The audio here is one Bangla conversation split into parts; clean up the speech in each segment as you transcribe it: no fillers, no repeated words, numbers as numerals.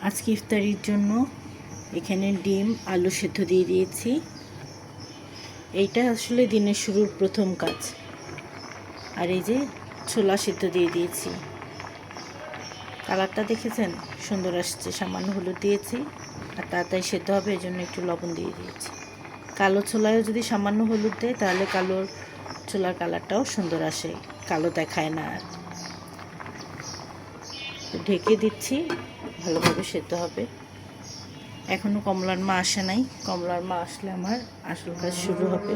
আজকে ইফতারির জন্য এখানে ডিম আলু সেদ্ধ দিয়ে দিয়েছি। এইটা আসলে দিনের শুরুর প্রথম কাজ। আর এই যে ছোলা সেদ্ধ দিয়ে দিয়েছি। কালারটা দেখেছেন, সুন্দর আসছে। সামান্য হলুদ দিয়েছি, আর তাড়াতাড়ি সেদ্ধ হবে এই জন্য একটু লবণ দিয়ে দিয়েছি। কালো ছোলায়ও যদি সামান্য হলুদ দেয় তাহলে কালো ছোলার কালারটাও সুন্দর আসে, কালো দেখায় না। আর ঢেকে দিচ্ছি, ভালোভাবে সেদ্ধ হবে। এখনও কমলার মা আসে নাই, কমলার মা আসলে আমার আসল কাজ শুরু হবে।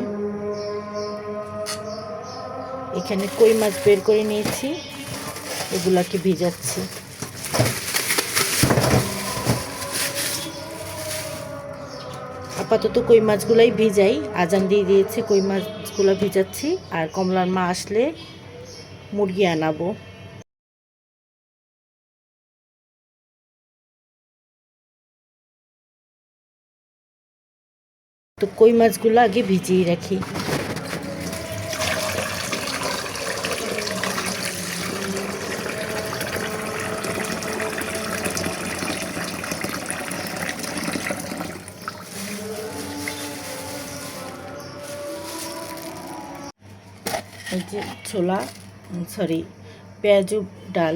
এখানে কই মাছ বের করে নিয়েছি, এগুলাকে ভিজাচ্ছি। আপাতত কই মাছগুলাই ভিজাই, আজান দিয়ে দিয়েছে, কই মাছগুলো ভিজাচ্ছি। আর কমলার মা আসলে মুরগি আনাবো। তো কই মাছগুলো আগে ভিজিয়ে রাখি। এই যে ছোলা, সরি, পেঁয়াজু ডাল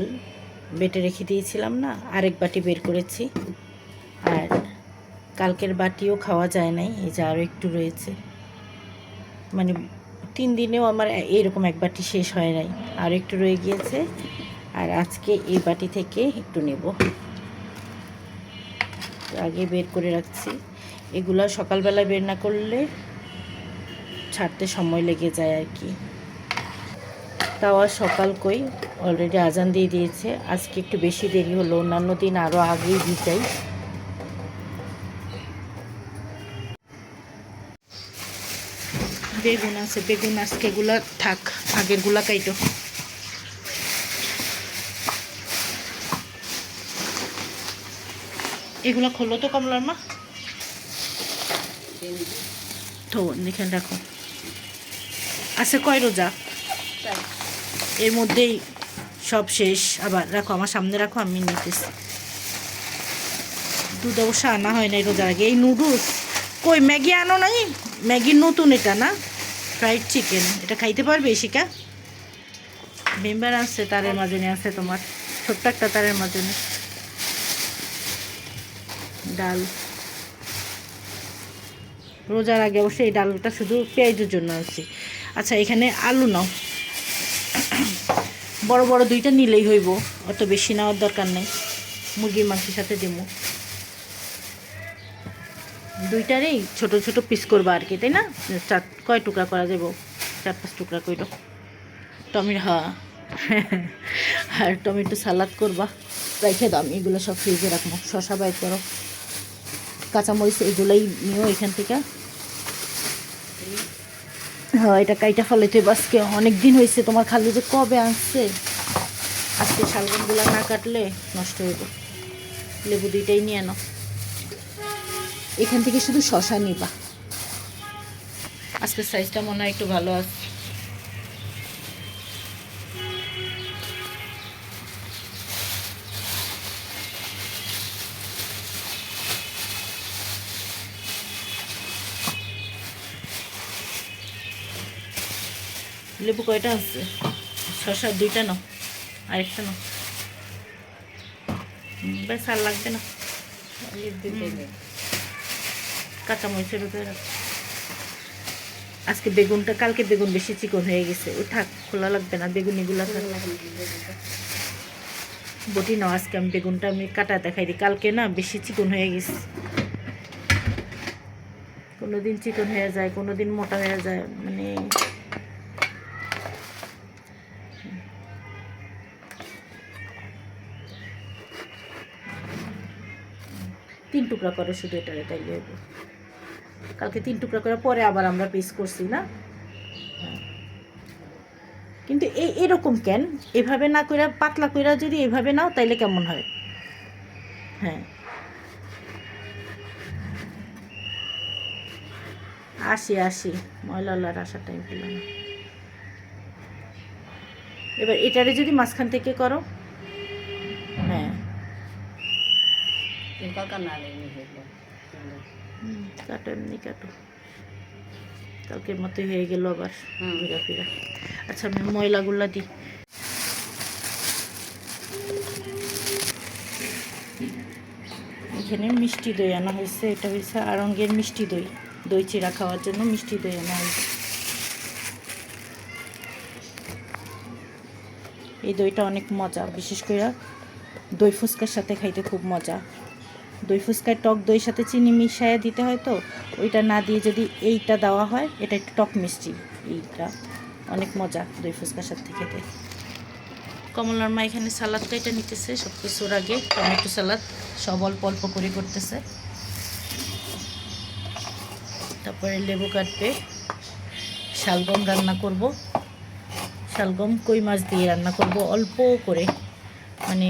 বেটে রেখে দিয়েছিলাম না, আরেক বাটি বের করেছি। আর কালকের বাটিও খাওয়া যায় নাই, এই যে আরও একটু রয়েছে। মানে 3 দিনেও আমার এইরকম এক বাটি শেষ হয় নাই, আর একটু রয়ে গিয়েছে। আর আজকে এই বাটি থেকে একটু নেব, আগে বের করে রাখছি। এগুলো সকালবেলা বের না করলে ছাড়তে সময় লেগে যায় আর কি। তাও আর সকাল কই, অলরেডি আজান দিয়ে দিয়েছে। আজকে একটু বেশি দেরি হলো, অন্যান্য দিন আরও আগেই ভিজাই। বেগুন আছে, বেগুন আজকেগুলা থাক, আগেরগুলা কাইটো। এগুলা খোলো তো কমলার মা, তো এখানে রাখো। আছে কয় রোজা? এর মধ্যেই সব শেষ। আবার রাখো, আমার সামনে রাখো, আমি নিতেছি। দুধ অবশ্য আনা হয় নাই রোজার আগে। এই নুডলস কই, ম্যাগি আনো নাই? ম্যাগির নতুন এটা না, ফ্রাইড চিকেন। এটা খাইতে পারবে শিকা? মেম্বার আছে, তারের মাজনে আছে তোমার, ছোট্ট একটা তারের মাজনে। ডাল রোজার আগে অবশ্যই এই ডালটা শুধু পেঁয়াজের জন্য আনছি। আচ্ছা, এখানে আলু নাও, বড় বড় 2টা নিলেই হইব, অত বেশি নেওয়ার দরকার নেই। মুরগির মাংসের সাথে দেবো। 2টারেই ছোট ছোট পিস করবা আর কি, তাই না? কয় টুকরা করা যাব? 4-5 টুকরা কইরো। হ্যাঁ, আর টমেটো সালাদ করবা, রেখে দাও। আমি এগুলো সব ফ্রিজে রাখবো। শশা বাইর করো, কাঁচামরিচ এগুলোই নিও এখান থেকে। হ্যাঁ, এটা কাইটা ফলাইতে আজকে অনেক দিন হয়েছে। তোমার খালু যে কবে আসছে, আজকে শালগমগুলো না কাটলে নষ্ট হয়ে যাবে। লেবু 2টাই নিয়ে নাও, এখান থেকে শুধু শশা নিবা। আজকে সাইজটা মনে হয় একটু ভালো আছে। লেবু কয়টা আছে? শশা 2টা নাও, আরেকটা নাও, ব্যাস আর লাগবে না। কাঁচামরিচের উপরে আজকে বেগুনটা, কালকে বেগুন বেশি চিকন হয়ে গেছে, ও থাক, খোলা লাগবে না। বেগুন এগুলো বটি নাও। আজকে আমি বেগুনটা আমি কাটা দেখাই দিই। কালকে না বেশি চিকন হয়ে গেছে, কোনোদিন চিকন হয়ে যায়, কোনোদিন মোটা হয়ে যায়, মানে 3 টুকরা করে শুধু এটারে, তাইলে হইব। কালকে 3 টুকরা করে, পরে আবার আমরা পিস করছি না। কিন্তু এরকম কেন, এভাবে না কইরা পাতলা কইরা যদি এভাবে নাও তাইলে কেমন হয়? হ্যাঁ, আসি ময়লার আসার টাইম পেল না। এবার এটারে যদি মাঝখান থেকে করো, হ্যাঁ কাটো, এমনি কাটো। কালকের মতো হয়ে গেল আবার ঘুরা ফিরা। আচ্ছা, আমি ময়লাগুলা দিই। এখানে মিষ্টি দই আনা হয়েছে। এটা হয়েছে আড়ঙ্গের মিষ্টি দই, দই চিড়া খাওয়ার জন্য মিষ্টি দই আনা হয়েছে। এই দইটা অনেক মজা, বিশেষ করে দই ফুচকার সাথে খাইতে খুব মজা। দই ফুচকায় টক দইয়ের সাথে চিনি মিশিয়ে দিতে হয়, তো ওইটা না দিয়ে যদি এইটা দেওয়া হয়, এটা একটু টক মিষ্টি, এইটা অনেক মজা দই ফুচকার সাথে খেতে। কমলার মা এখানে সালাদ কাইটা নিতেছে, সব কিছুর আগে টমেটো সালাদ সব অল্প অল্প করে করতেছে। তারপরে লেবু কাটবে। শালগম রান্না করব, শালগম কই মাছ দিয়ে রান্না করব অল্প করে, মানে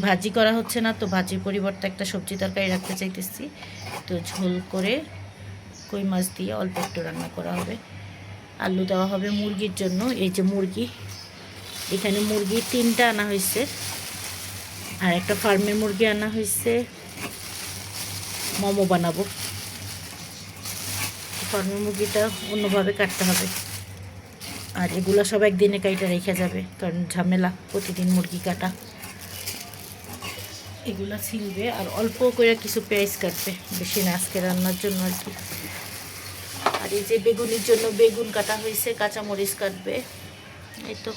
ভাজি করা হচ্ছে না, তো ভাজির পরিবর্তে একটা সবজি তরকারি রাখতে চাইতেছি, তো ঝোল করে কই মাছ দিয়ে অল্প একটু রান্না করা হবে। আলু দেওয়া হবে মুরগির জন্য। এই যে মুরগি, এখানে মুরগি 3টা আনা হয়েছে, আর একটা ফার্মের মুরগি আনা হয়েছে। মোমো বানাবো। ফার্মের মুরগিটা অন্যভাবে কাটতে হবে, আর এগুলো সব একদিনে কাইটা রেখে যাবে, কারণ ঝামেলা প্রতিদিন মুরগি কাটা। এগুলা ছিলবে, আর অল্প করে কিছু পেঁয়াজ কাটবে, বেশি না, আজকে রান্নার জন্য আর কি। আর এই যে বেগুনের জন্য বেগুন কাটা হয়েছে, কাঁচামরিচ কাটবে, এই তো।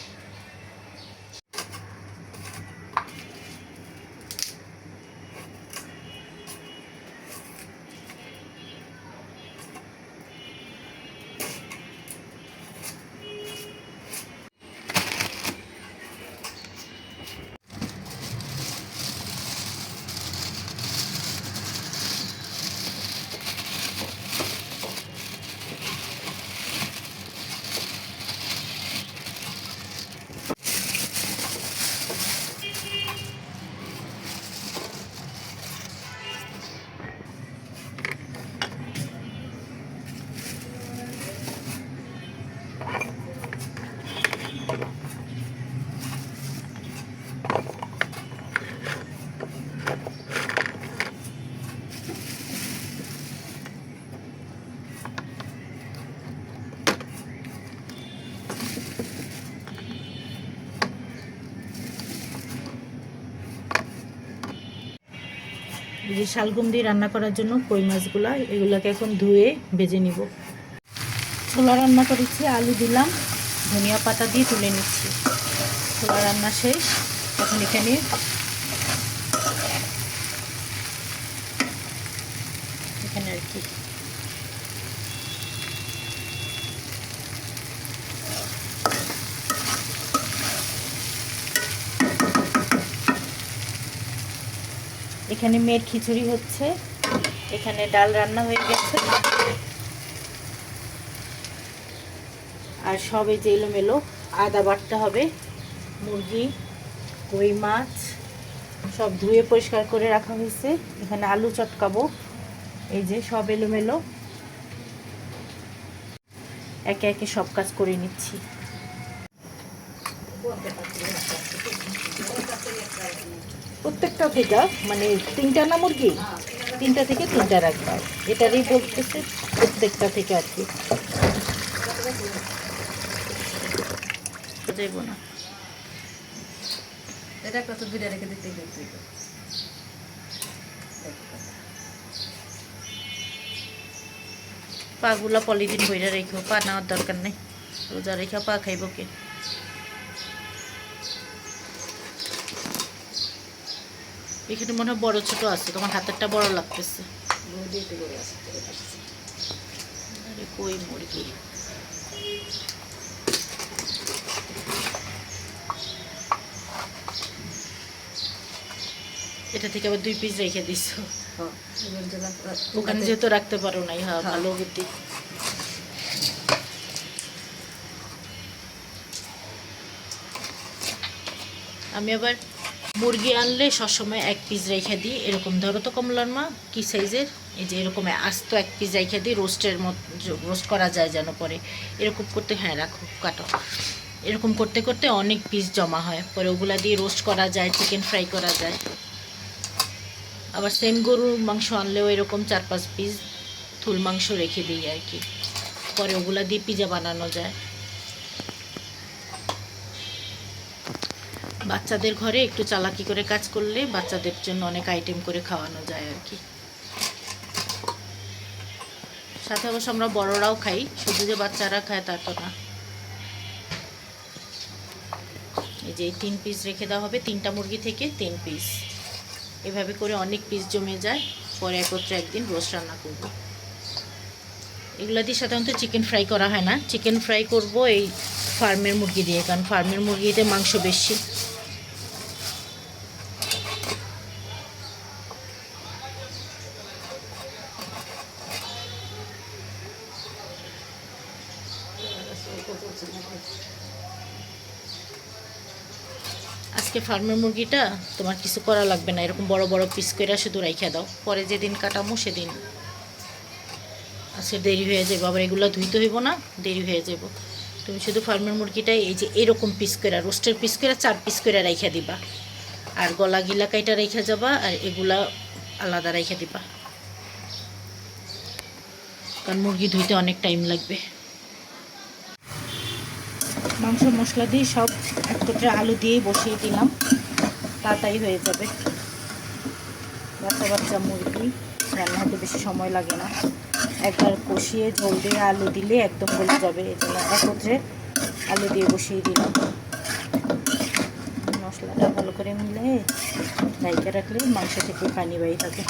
এই যে শালগম দিয়ে রান্না করার জন্য কই মাছগুলা, এগুলাকে এখন ধুয়ে ভেজে নিব। ছোলা রান্না করেছি, আলু দিলাম, ধনিয়া পাতা দিয়ে তুলে নিচ্ছি। ছোলা রান্না শেষ। এখন এখানে আর কি এখানে মেয়ের খিচুড়ি হচ্ছে, এখানে ডাল রান্না হয়ে গেছে, আর সব এই যে এলোমেলো। আদা বাটতে হবে, মুরগি, কই মাছ সব ধুয়ে পরিষ্কার করে রাখা হয়েছে। এখানে আলু চটকাবো, এই যে সব এলোমেলো, একে একে সব কাজ করে নিচ্ছি। প্রত্যেকটা থেকে মানে 3টা না মুরগি, 3টা থেকে 3টা রাখবা, এটারই বলতেছে প্রত্যেকটা থেকে আর কি। যাইব না, এটা কত দূরে রেখে দিতে পাগুলা পলিথিন বইরা রেখো, পা নেওয়ার দরকার নেই, রোজা রেখা পা খাইব কে। এখানে মনে হয় বড় ছোট আছে, তোমার হাতেরটা বড় লাগতেছে। কই মুরগি, এটা থেকে আবার 2 পিস রেখে দিস, ওখানে যেহেতু রাখতে পারো নাই। হ্যাঁ, ভালো বুদ্ধি। আমি আবার মুরগি আনলে সবসময় 1 পিস রেখে দিই, এরকম ধরো তো কমলার মা কি সাইজের, এই যে এরকম আস্ত 1 পিস রেখে দিই, রোস্টের মতো রোস্ট করা যায় যেন পরে, এরকম করতে। হ্যাঁ রাখো, কাটো। এরকম করতে করতে অনেক পিস জমা হয়, পরে ওগুলা দিয়ে রোস্ট করা যায়, চিকেন ফ্রাই করা যায়। আবার সেম গরুর মাংস আনলেও এরকম 4-5 পিস থুল মাংস রেখে দিই আর কি, পরে ওগুলা দিয়ে পিজা বানানো যায়। বাচ্চাদের ঘরে একটু চালাকি করে কাজ করলে বাচ্চাদের জন্য অনেক আইটেম করে খাওয়ানো যায় আর কি। সাথে অবশ্য আমরা বড়রাও খাই, শুধু যে বাচ্চারা খায় তা তো না। এই যে 3 পিস রেখে দেওয়া হবে, 3টা মুরগি থেকে 3 পিস, এভাবে করে অনেক পিস জমে যায়, পরে একত্রে একদিন রোস্ট রান্না করব। এগুলা দিয়ে সাধারণত চিকেন ফ্রাই করা হয় না, চিকেন ফ্রাই করব এই ফার্মের মুরগি দিয়ে, কারণ ফার্মের মুরগিতে মাংস বেশি। আজকে ফার্মের মুরগিটা তোমার কিছু করা লাগবে না, এরকম বড় বড় পিস করে শুধু রাইখা দাও, পরে যেদিন কাটামো সেদিন। আজকে দেরি হয়ে যাবে, আবার এগুলো ধুইতে হইব না, দেরি হয়ে যাব। তুমি শুধু ফার্মের মুরগিটাই এই যে এরকম পিস করে, রোস্টের পিস করে 4 পিস করে রাইখা দিবা, আর গলা গিলা কাইটা রাইখা যাবা, আর এগুলা আলাদা রাইখা দিবা, কারণ মুরগি ধুইতে অনেক টাইম লাগবে। মাংস মশলা দিয়ে সব একত্রে আলু দিয়েই বসিয়ে দিলাম, তাড়াতাড়ি হয়ে যাবে। বাচ্চা বাচ্চা মুরগি, রান্না হতে বেশি সময় লাগে না, একবার কষিয়ে ঝোল দিয়ে আলু দিলে একদম গলে যাবে, এই জন্য একত্রে আলু দিয়ে বসিয়ে দিলাম। মশলাটা ভালো করে মিলে ঢাইকে রাখলে মাংস থেকে পানি বাইরে থাকে।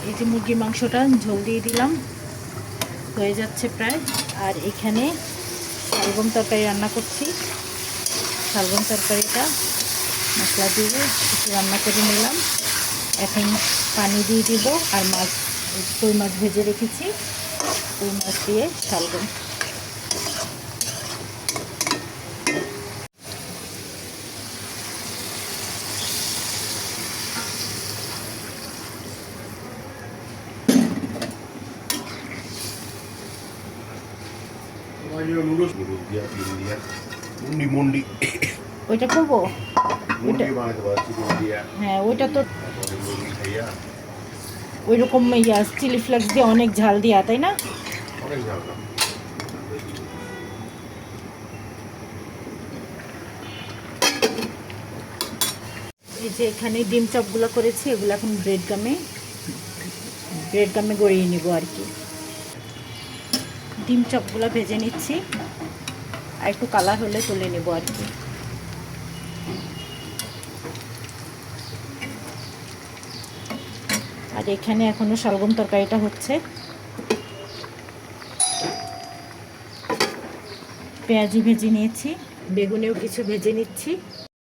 এই যে মুরগির মাংসটা ঝোল দিয়ে দিলাম, হয়ে যাচ্ছে প্রায়। আর এখানে শালগম তরকারি রান্না করছি, শালগম তরকারিটা মশলা দিয়ে একটু রান্না করে নিলাম। এখন পানি দিয়ে দিব, আর মাছ, কই মাছ ভেজে রেখেছি, কই মাছ দিয়ে শালগম। ওইটা করবো, হ্যাঁ ওইটা তো ওই রকম চিলি ফ্লেক্স দিয়ে অনেক ঝাল দিয়া, তাই না? এই যে এখানে ডিম চপগুলো করেছি, এগুলো এখন ব্রেড গামে গড়িয়ে নিব আর কি। ডিম চপগুলো ভেজে নিচ্ছি, আর একটু কালার হলে তুলে নেব আর কি। আর এখানে এখনো শালগম তরকারিটা হচ্ছে, পেঁয়াজি ভেজে নিয়েছি, বেগুনেও কিছু ভেজে নিচ্ছি।